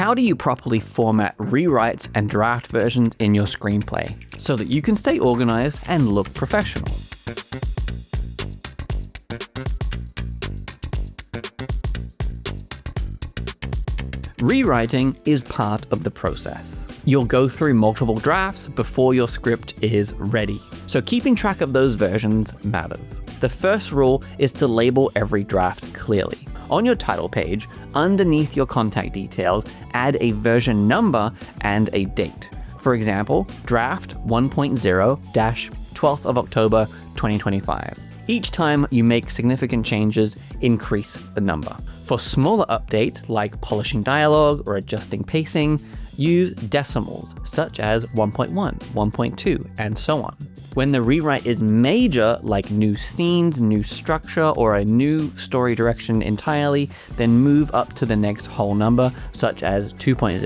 How do you properly format rewrites and draft versions in your screenplay so that you can stay organized and look professional? Rewriting is part of the process. You'll go through multiple drafts before your script is ready. So keeping track of those versions matters. The first rule is to label every draft clearly. On your title page, underneath your contact details, add a version number and a date. For example, draft 1.0-12th of October 2025. Each time you make significant changes, increase the number. For smaller updates like polishing dialogue or adjusting pacing, use decimals such as 1.1, 1.2, and so on. When the rewrite is major, like new scenes, new structure, or a new story direction entirely, then move up to the next whole number, such as 2.0,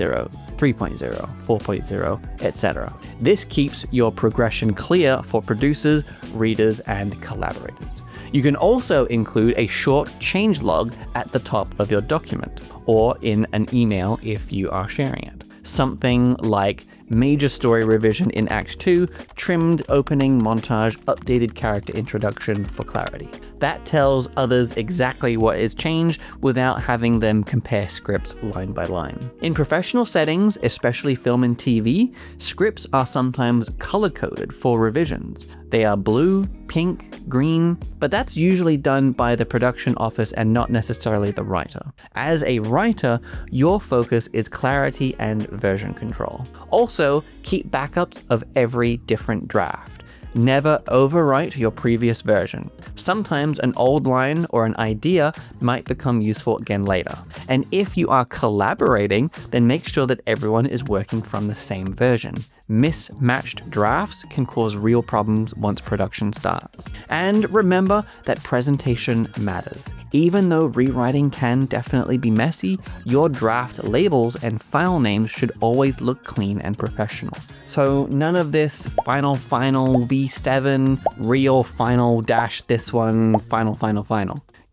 3.0, 4.0, etc. This keeps your progression clear for producers, readers, and collaborators. You can also include a short changelog at the top of your document, or in an email if you are sharing it. Something like major story revision in Act 2, trimmed opening montage, updated character introduction for clarity. That tells others exactly what is changed without having them compare scripts line by line. In professional settings, especially film and TV, scripts are sometimes color-coded for revisions. They are blue, pink, green, but that's usually done by the production office and not necessarily the writer. As a writer, your focus is clarity and version control. Also, keep backups of every different draft. Never overwrite your previous version. Sometimes an old line or an idea might become useful again later. And if you are collaborating, then make sure that everyone is working from the same version. Mismatched drafts can cause real problems once production starts. And remember that presentation matters. Even though rewriting can definitely be messy, your draft labels and file names should always look clean and professional. So none of this final V7, real final dash this one, final.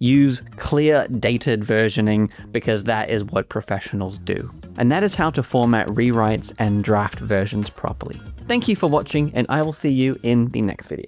Use clear dated versioning because that is what professionals do. And that is how to format rewrites and draft versions properly. Thank you for watching, and I will see you in the next video.